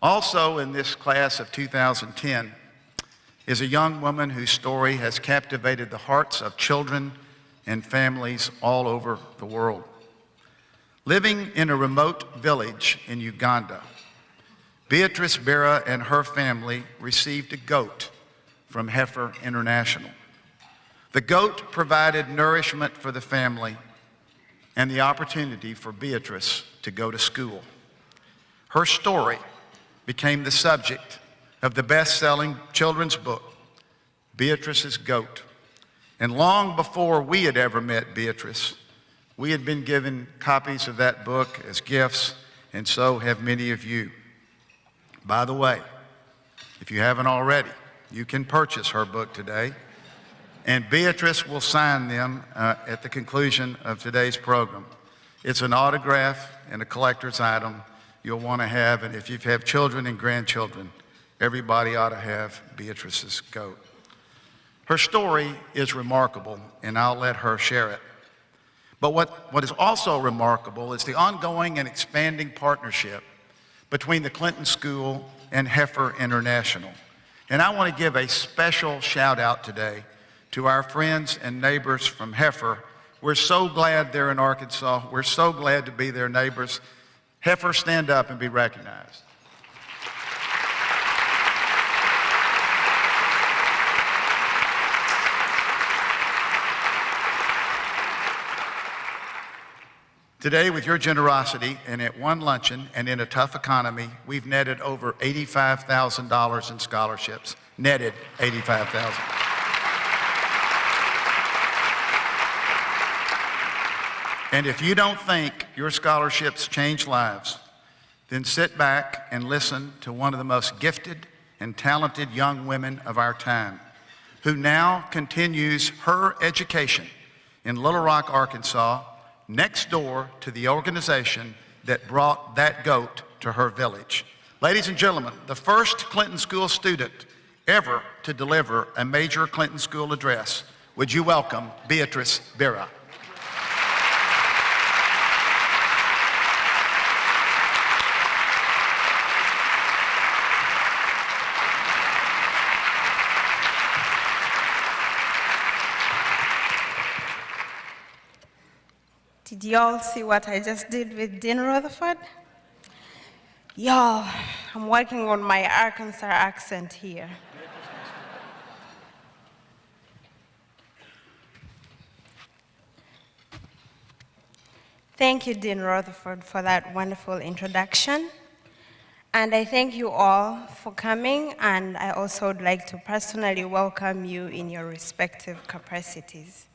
Also in this class of 2010 is a young woman whose story has captivated the hearts of children and families all over the world. Living in a remote village in Uganda, Beatrice Biira and her family received a goat from Heifer International. The goat provided nourishment for the family and the opportunity for Beatrice to go to school. Her story became the subject of the best-selling children's book, Beatrice's Goat. And long before we had ever met Beatrice, we had been given copies of that book as gifts, and so have many of you. By the way, if you haven't already, you can purchase her book today, and Beatrice will sign them at the conclusion of today's program. It's an autograph and a collector's item you'll want to have, and if you have children and grandchildren, everybody ought to have Beatrice's goat. Her story is remarkable, and I'll let her share it. But what is also remarkable is the ongoing and expanding partnership between the Clinton School and Heifer International. And I want to give a special shout out today to our friends and neighbors from Heifer. We're so glad they're in Arkansas. We're so glad to be their neighbors. Heifer, stand up and be recognized. Today, with your generosity and at one luncheon and in a tough economy, we've netted over $85,000 in scholarships. Netted $85,000. And if you don't think your scholarships change lives, then sit back and listen to one of the most gifted and talented young women of our time, who now continues her education in Little Rock, Arkansas, next door to the organization that brought that goat to her village. Ladies and gentlemen, the first Clinton School student ever to deliver a major Clinton School address. Would you welcome Beatrice Biira? Did y'all see what I just did with Dean Rutherford? Y'all, I'm working on my Arkansas accent here. Thank you, Dean Rutherford, for that wonderful introduction. And I thank you all for coming, and I also would like to personally welcome you in your respective capacities.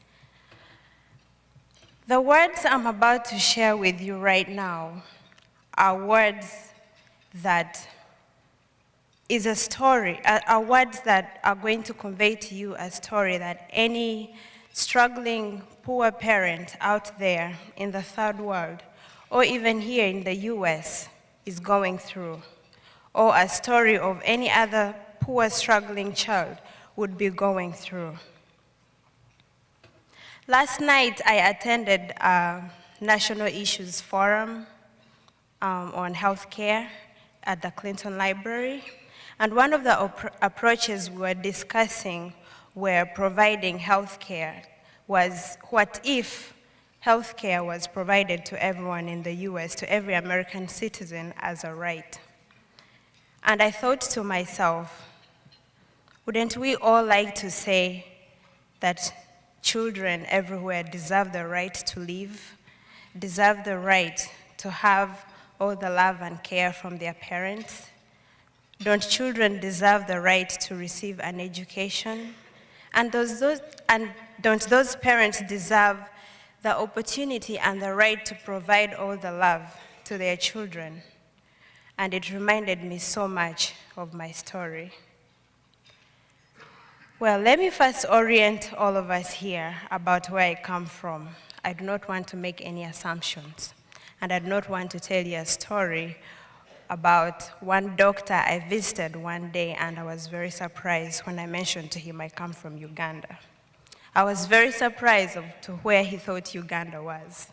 The words I'm about to share with you right now are words that is a story, are words that are going to convey to you a story that any struggling poor parent out there in the third world, or even here in the US, is going through, or a story of any other poor struggling child would be going through. Last night, I attended a National Issues Forum on healthcare at the Clinton Library, and one of the approaches we were discussing were providing healthcare was, what if healthcare was provided to everyone in the US, to every American citizen as a right? And I thought to myself, wouldn't we all like to say that children everywhere deserve the right to live, deserve the right to have all the love and care from their parents? Don't children deserve the right to receive an education? And don't those parents deserve the opportunity and the right to provide all the love to their children? And it reminded me so much of my story. Well, let me first orient all of us here about where I come from. I do not want to make any assumptions, and I do not want to tell you a story about one doctor I visited one day, and I was very surprised when I mentioned to him I come from Uganda. I was very surprised to where he thought Uganda was.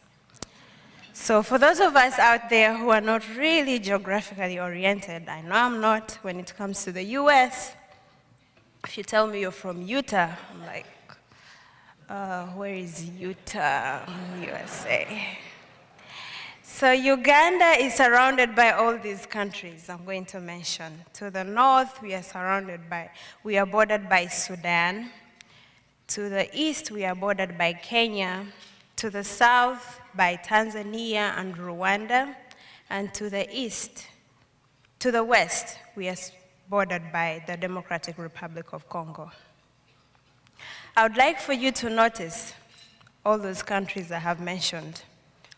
So for those of us out there who are not really geographically oriented, I know I'm not when it comes to the US. If you tell me you're from Utah, I'm like, where is Utah, USA? So Uganda is surrounded by all these countries I'm going to mention. To the north, we are bordered by Sudan. To the east, we are bordered by Kenya. To the south, by Tanzania and Rwanda. And to the west, we are bordered by the Democratic Republic of Congo. I would like for you to notice all those countries I have mentioned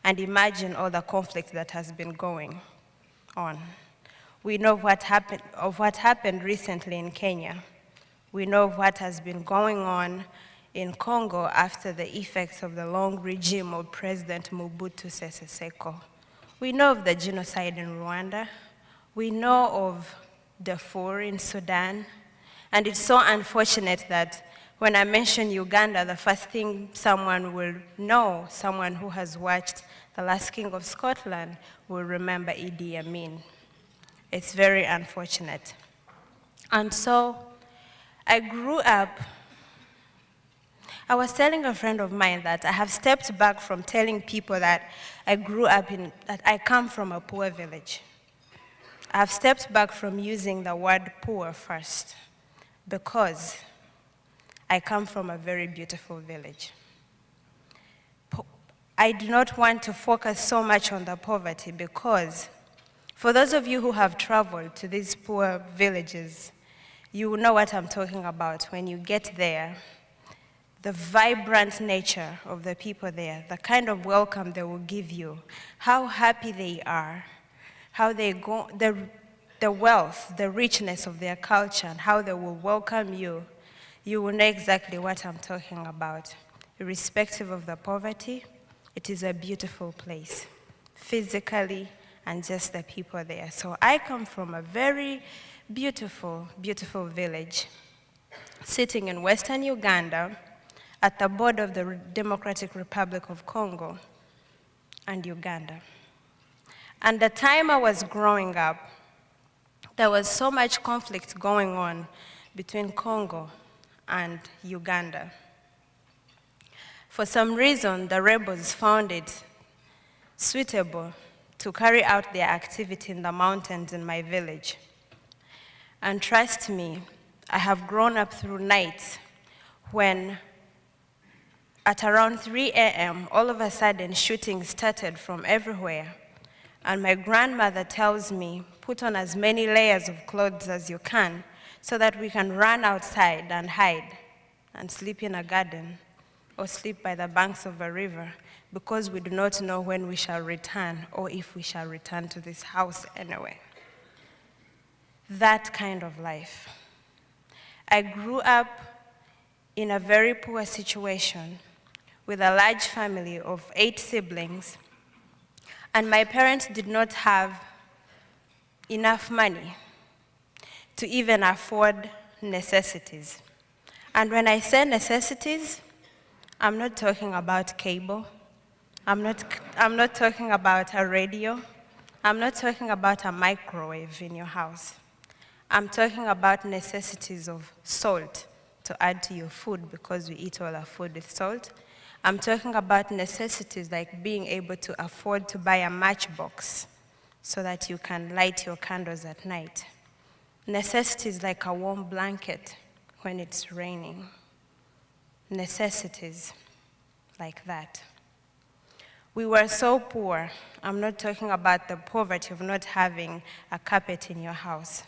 and imagine all the conflict that has been going on. We know what happened recently in Kenya. We know what has been going on in Congo after the effects of the long regime of President Mobutu Sese Seko. We know of the genocide in Rwanda. We know of Darfur in Sudan. And it's so unfortunate that when I mention Uganda, the first thing someone will know, someone who has watched The Last King of Scotland, will remember Idi Amin. It's very unfortunate. And so I grew up, I was telling a friend of mine that I have stepped back from telling people that that I come from a poor village. I have stepped back from using the word poor first because I come from a very beautiful village. I do not want to focus so much on the poverty because for those of you who have traveled to these poor villages, you will know what I'm talking about when you get there. The vibrant nature of the people there, the kind of welcome they will give you, how happy they are, how they go, the wealth, the richness of their culture, and how they will welcome you, you will know exactly what I'm talking about. Irrespective of the poverty, it is a beautiful place, physically and just the people there. So I come from a very beautiful, beautiful village sitting in western Uganda at the border of the Democratic Republic of Congo and Uganda. And the time I was growing up, there was so much conflict going on between Congo and Uganda. For some reason, the rebels found it suitable to carry out their activity in the mountains in my village. And trust me, I have grown up through nights when at around 3 a.m., all of a sudden shooting started from everywhere. And my grandmother tells me, put on as many layers of clothes as you can so that we can run outside and hide and sleep in a garden or sleep by the banks of a river because we do not know when we shall return or if we shall return to this house anyway. That kind of life. I grew up in a very poor situation with a large family of 8 siblings, and my parents did not have enough money to even afford necessities. And when I say necessities, I'm not talking about cable. I'm not talking about a radio. I'm not talking about a microwave in your house. I'm talking about necessities of salt to add to your food because we eat all our food with salt. I'm talking about necessities like being able to afford to buy a matchbox so that you can light your candles at night. Necessities like a warm blanket when it's raining. Necessities like that. We were so poor. I'm not talking about the poverty of not having a carpet in your house.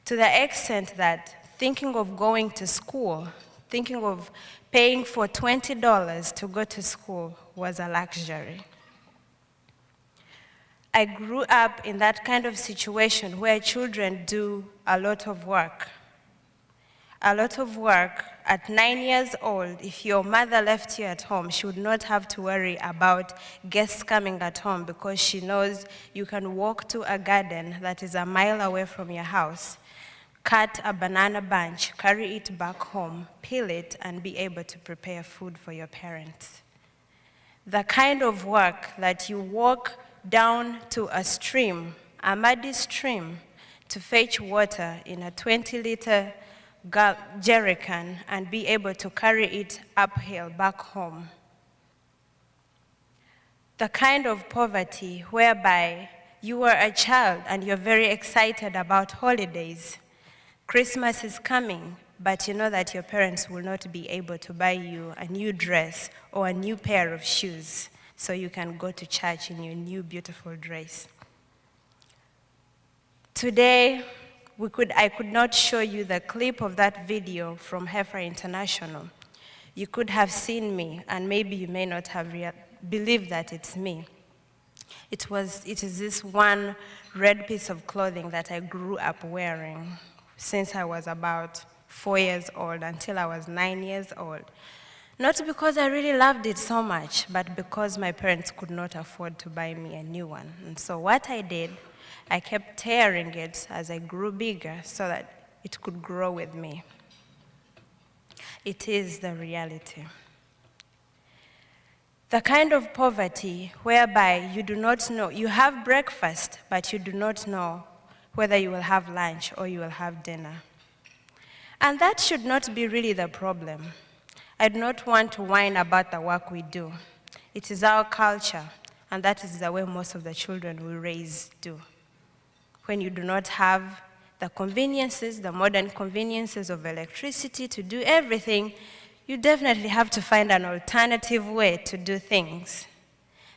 To the extent that thinking of going to school, thinking of paying for $20 to go to school was a luxury. I grew up in that kind of situation where children do a lot of work. A lot of work. At 9 years old, if your mother left you at home, she would not have to worry about guests coming at home because she knows you can walk to a garden that is a mile away from your house, cut a banana bunch, carry it back home, peel it, and be able to prepare food for your parents. the kind of work that you walk down to a stream, a muddy stream, to fetch water in a 20-liter jerrycan and be able to carry it uphill back home. The kind of poverty whereby you are a child and you're very excited about holidays. Christmas is coming, but you know that your parents will not be able to buy you a new dress or a new pair of shoes, so you can go to church in your new beautiful dress. Today, I could not show you the clip of that video from Heifer International. You could have seen me, and maybe you may not have believed that it's me. It is this one red piece of clothing that I grew up wearing since I was about 4 years old until I was 9 years old. Not because I really loved it so much, but because my parents could not afford to buy me a new one. And so what I did, I kept tearing it as I grew bigger so that it could grow with me. It is the reality. The kind of poverty whereby you do not know, you have breakfast, but you do not know whether you will have lunch or you will have dinner. And that should not be really the problem. I do not want to whine about the work we do. It is our culture, and that is the way most of the children we raise do. When you do not have the conveniences, the modern conveniences of electricity to do everything, you definitely have to find an alternative way to do things.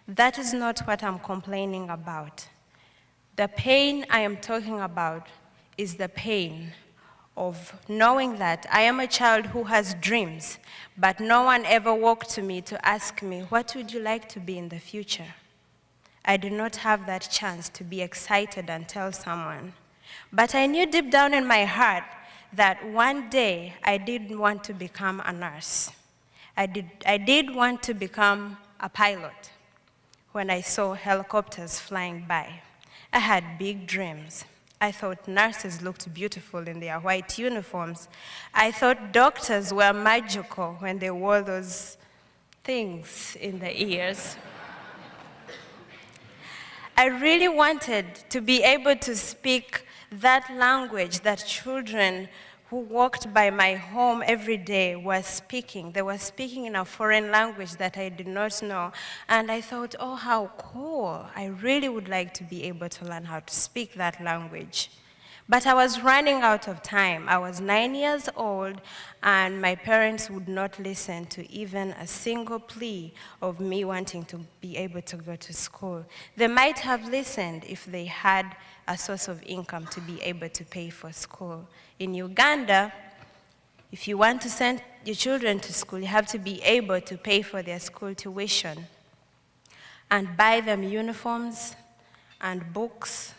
That is not what I'm complaining about. The pain I am talking about is the pain of knowing that I am a child who has dreams, but no one ever walked to me to ask me, what would you like to be in the future? I did not have that chance to be excited and tell someone. But I knew deep down in my heart that one day I did want to become a nurse. I did want to become a pilot when I saw helicopters flying by. I had big dreams. I thought nurses looked beautiful in their white uniforms. I thought doctors were magical when they wore those things in the ears. I really wanted to be able to speak that language that children who walked by my home every day were speaking. They were speaking in a foreign language that I did not know. And I thought, oh, how cool. I really would like to be able to learn how to speak that language. But I was running out of time. I was 9 years old, and my parents would not listen to even a single plea of me wanting to be able to go to school. They might have listened if they had a source of income to be able to pay for school. In Uganda, if you want to send your children to school, you have to be able to pay for their school tuition and buy them uniforms and books.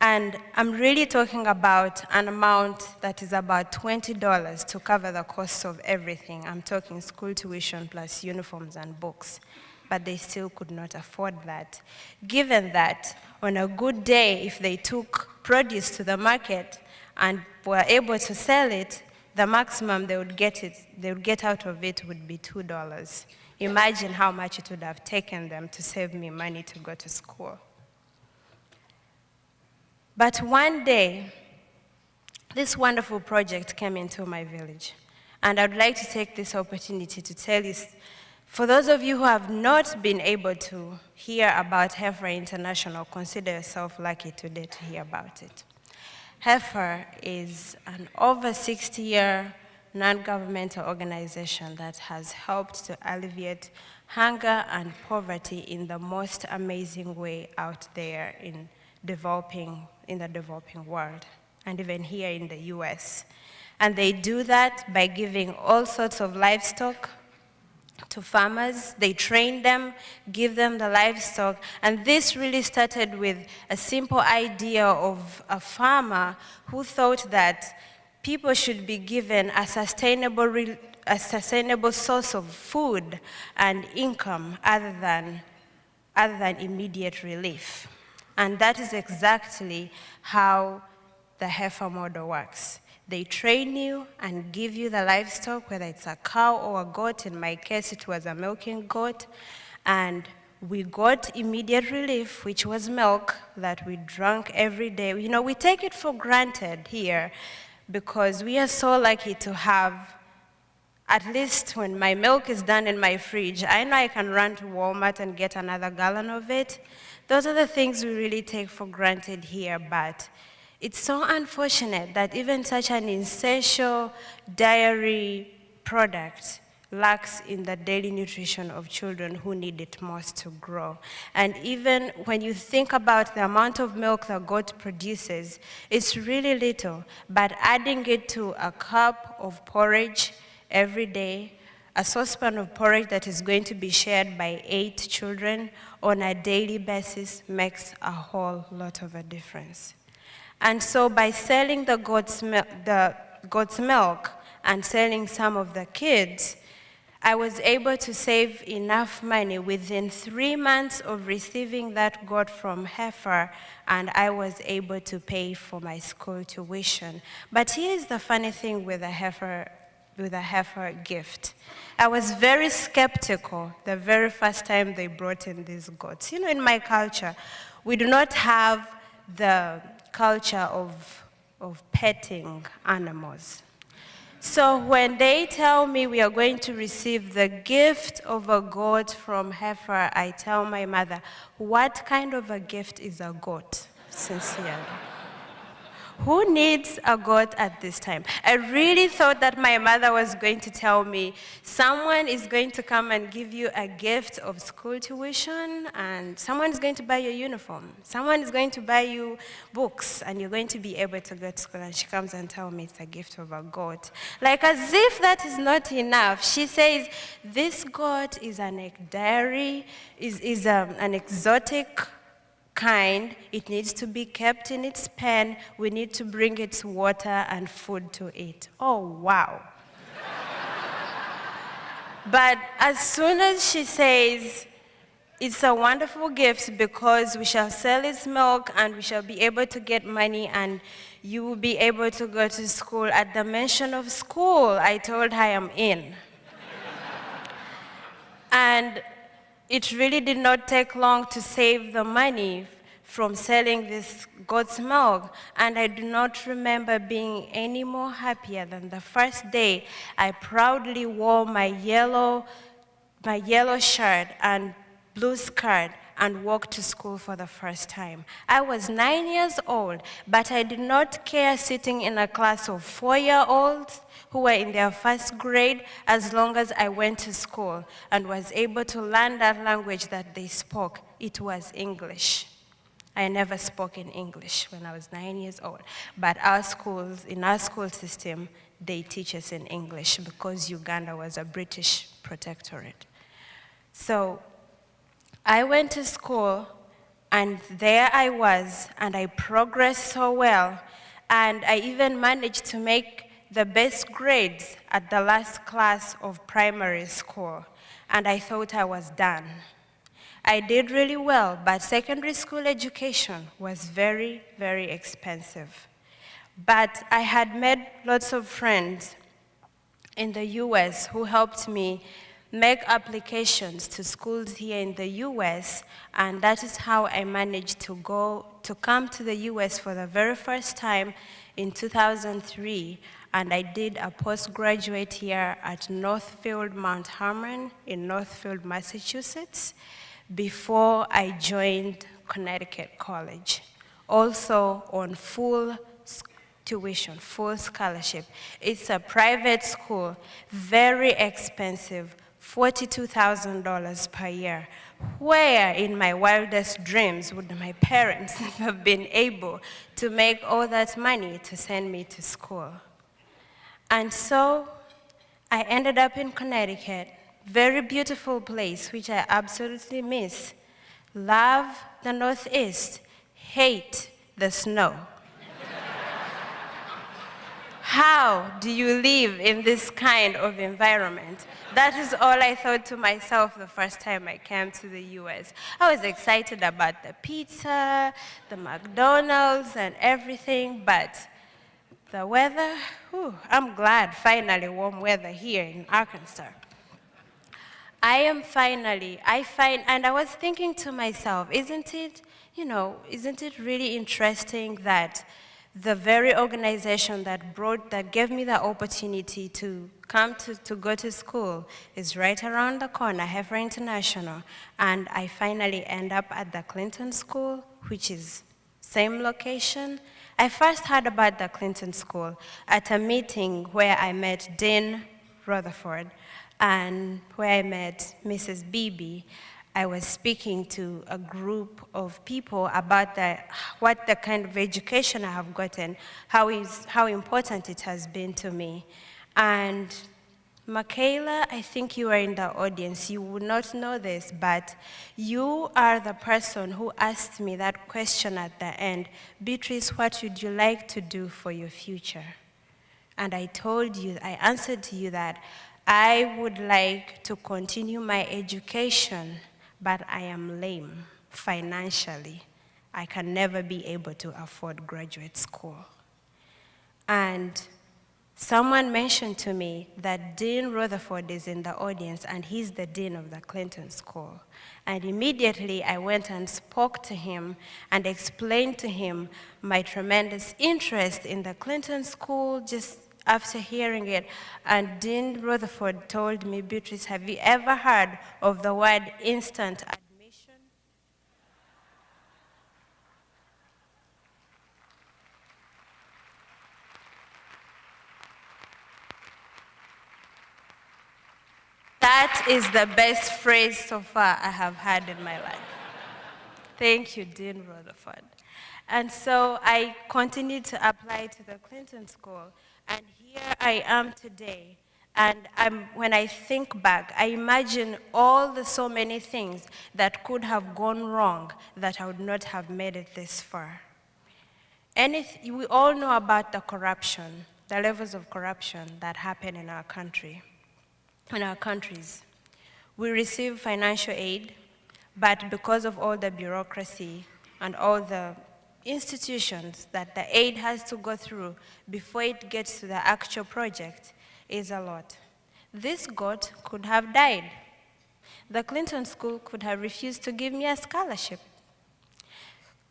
And I'm really talking about an amount that is about $20 to cover the cost of everything. I'm talking school tuition plus uniforms and books. But they still could not afford that. Given that, on a good day, if they took produce to the market and were able to sell it, the maximum they would get out of it would be $2. Imagine how much it would have taken them to save me money to go to school. But one day, this wonderful project came into my village. And I'd like to take this opportunity to tell you, for those of you who have not been able to hear about Heifer International, consider yourself lucky today to hear about it. Heifer is an over 60-year non-governmental organization that has helped to alleviate hunger and poverty in the most amazing way out there in the developing world, and even here in the US. And they do that by giving all sorts of livestock to farmers. They train them, give them the livestock, and this really started with a simple idea of a farmer who thought that people should be given a sustainable source of food and income other than immediate relief. And that is exactly how the heifer model works. They train you and give you the livestock, whether it's a cow or a goat. In my case, it was a milking goat. And we got immediate relief, which was milk that we drank every day. You know, we take it for granted here because we are so lucky to have, at least when my milk is done in my fridge, I know I can run to Walmart and get another gallon of it. Those are the things we really take for granted here, but it's so unfortunate that even such an essential dairy product lacks in the daily nutrition of children who need it most to grow. And even when you think about the amount of milk the goat produces, it's really little, but adding it to a cup of porridge every day, a saucepan of porridge that is going to be shared by 8 children on a daily basis makes a whole lot of a difference. And so by selling the goat's milk and selling some of the kids, I was able to save enough money within 3 months of receiving that goat from heifer, and I was able to pay for my school tuition. But here's the funny thing with a heifer gift. I was very skeptical the very first time they brought in these goats. You know, in my culture, we do not have the culture of petting animals. So when they tell me we are going to receive the gift of a goat from heifer, I tell my mother, what kind of a gift is a goat? Sincerely. Who needs a goat at this time? I really thought that my mother was going to tell me, someone is going to come and give you a gift of school tuition, and someone is going to buy you a uniform. Someone is going to buy you books, and you're going to be able to go to school. And she comes and tells me it's a gift of a goat. Like as if that is not enough. She says, this goat is an exotic kind. It needs to be kept in its pen. We need to bring its water and food to eat. Oh, wow. But as soon as she says, it's a wonderful gift because we shall sell its milk and we shall be able to get money and you will be able to go to school. At the mention of school, I told her I'm in. And it really did not take long to save the money from selling this goat's milk, and I do not remember being any more happier than the first day I proudly wore my yellow shirt and blue skirt and walked to school for the first time. I was 9 years old, but I did not care sitting in a class of 4-year-olds who were in their first grade as long as I went to school and was able to learn that language that they spoke. It was English. I never spoke in English when I was 9 years old, but in our school system, they teach us in English because Uganda was a British protectorate. So I went to school, and there I was, and I progressed so well, and I even managed to make the best grades at the last class of primary school, and I thought I was done. I did really well, but secondary school education was very, very expensive. But I had made lots of friends in the US who helped me make applications to schools here in the US, and that is how I managed to come to the US for the very first time in 2003, and I did a postgraduate here at Northfield Mount Hermon in Northfield, Massachusetts, before I joined Connecticut College, also on full tuition, full scholarship. It's a private school, very expensive, $42,000 per year. Where in my wildest dreams would my parents have been able to make all that money to send me to school? And so I ended up in Connecticut, very beautiful place, which I absolutely miss. Love the Northeast, hate the snow. How do you live in this kind of environment? That is all I thought to myself the first time I came to the US. I was excited about the pizza, the McDonald's, and everything, but The weather, whew, I'm glad finally warm weather here in Arkansas. And I was thinking to myself, isn't it really interesting that the very organization that gave me the opportunity to come to go to school is right around the corner, Heifer International, and I finally end up at the Clinton School, which is same location. I first heard about the Clinton School at a meeting where I met Dean Rutherford and where I met Mrs. Bibi. I was speaking to a group of people about what the kind of education I have gotten, how important it has been to me. And Michaela, I think you are in the audience. You would not know this, but you are the person who asked me that question at the end, Beatrice, what would you like to do for your future? And I answered to you that I would like to continue my education, but I am lame financially. I can never be able to afford graduate school. And someone mentioned to me that Dean Rutherford is in the audience, and he's the dean of the Clinton School. And immediately I went and spoke to him and explained to him my tremendous interest in the Clinton School just after hearing it. And Dean Rutherford told me, Beatrice, have you ever heard of the word instant admission? That is the best phrase so far I have had in my life. Thank you, Dean Rutherford. And so I continued to apply to the Clinton School, and here I am today. And when I think back, I imagine so many things that could have gone wrong that I would not have made it this far. We all know about the corruption, the levels of corruption that happen in our country. In our countries, we receive financial aid, but because of all the bureaucracy and all the institutions that the aid has to go through before it gets to the actual project is a lot. This goat could have died. The Clinton School could have refused to give me a scholarship.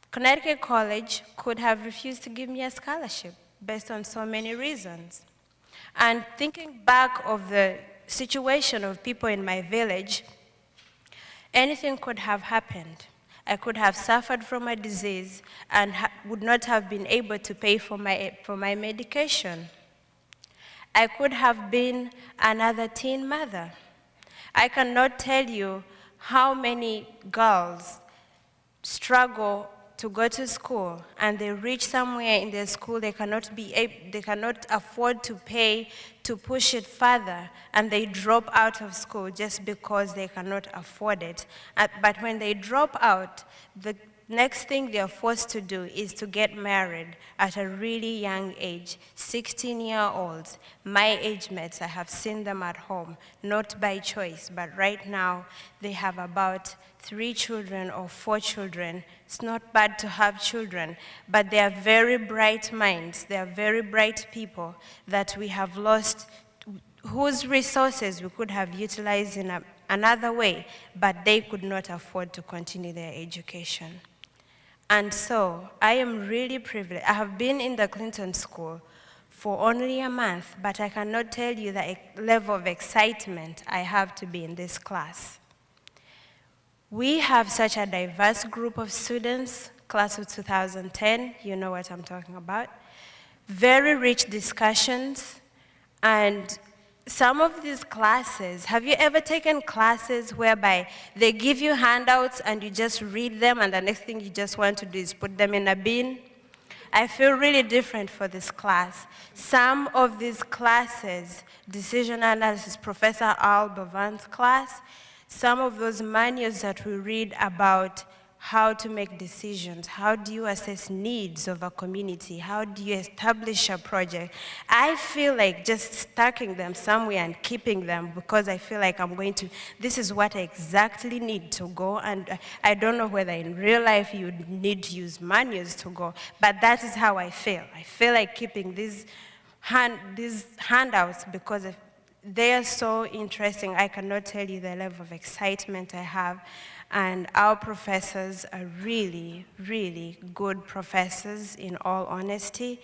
Connecticut College could have refused to give me a scholarship based on so many reasons. And thinking back of the situation of people in my village, anything could have happened. I could have suffered from a disease and would not have been able to pay for my medication. I could have been another teen mother. I cannot tell you how many girls struggle to go to school, and they reach somewhere in their school they cannot afford to pay to push it further, and they drop out of school just because they cannot afford it. But when they drop out, the next thing they're forced to do is to get married at a really young age, 16-year-olds. My age mates, I have seen them at home, not by choice, but right now they have about 3 children or 4 children. It's not bad to have children, but they are very bright minds. They are very bright people that we have lost, whose resources we could have utilized in another way, but they could not afford to continue their education. And so I am really privileged. I have been in the Clinton School for only a month, but I cannot tell you the level of excitement I have to be in this class. We have such a diverse group of students, class of 2010, you know what I'm talking about. Very rich discussions, and some of these classes, have you ever taken classes whereby they give you handouts and you just read them and the next thing you just want to do is put them in a bin? I feel really different for this class. Some of these classes, decision analysis, Professor Al Bavan's class, some of those manuals that we read about how to make decisions, how do you assess needs of a community, how do you establish a project. I feel like just stacking them somewhere and keeping them because I feel like this is what I exactly need to go, and I don't know whether in real life you need to use manuals to go, but that is how I feel. I feel like keeping these handouts because they are so interesting. I cannot tell you the level of excitement I have. And our professors are really, really good professors, in all honesty.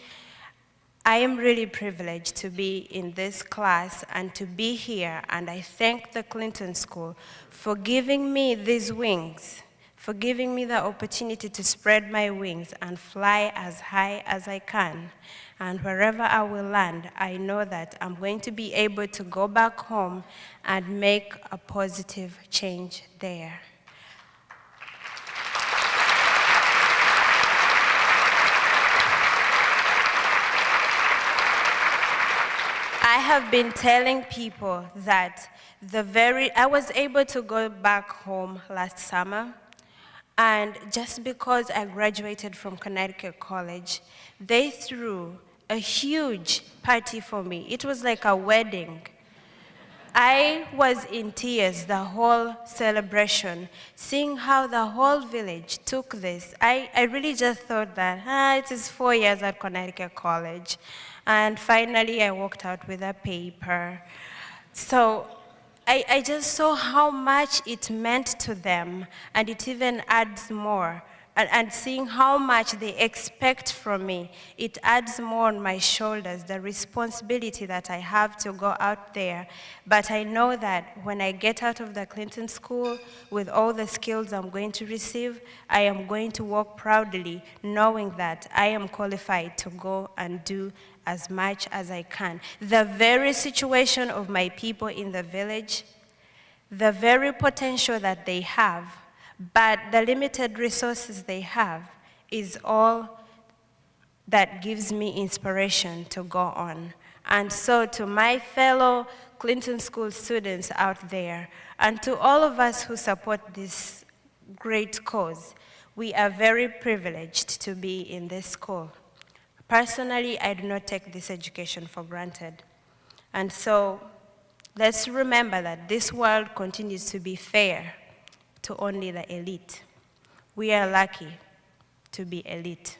I am really privileged to be in this class and to be here, and I thank the Clinton School for giving me these wings, for giving me the opportunity to spread my wings and fly as high as I can. And wherever I will land, I know that I'm going to be able to go back home and make a positive change there. I have been telling people that I was able to go back home last summer, and just because I graduated from Connecticut College, they threw a huge party for me. It was like a wedding. I was in tears the whole celebration, seeing how the whole village took this. I really just thought that, it is 4 years at Connecticut College. And finally, I walked out with a paper. So I just saw how much it meant to them, and it even adds more. And seeing how much they expect from me, it adds more on my shoulders, the responsibility that I have to go out there. But I know that when I get out of the Clinton School, with all the skills I'm going to receive, I am going to walk proudly, knowing that I am qualified to go and do as much as I can. The very situation of my people in the village, the very potential that they have, but the limited resources they have is all that gives me inspiration to go on. And so to my fellow Clinton School students out there, and to all of us who support this great cause, we are very privileged to be in this school. Personally, I do not take this education for granted. And so let's remember that this world continues to be fair to only the elite. We are lucky to be elite,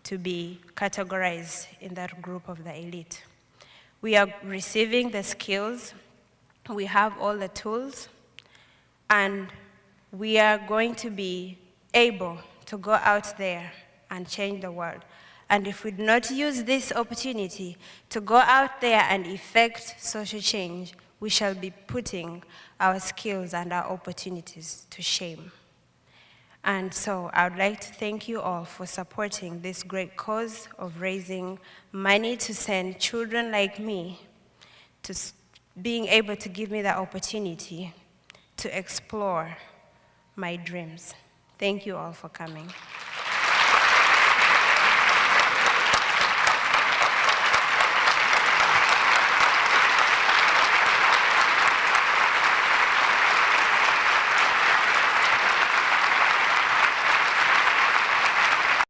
to be categorized in that group of the elite. We are receiving the skills, we have all the tools, and we are going to be able to go out there and change the world. And if we do not use this opportunity to go out there and effect social change, we shall be putting our skills and our opportunities to shame. And so I would like to thank you all for supporting this great cause of raising money to send children like me to being able to give me the opportunity to explore my dreams. Thank you all for coming.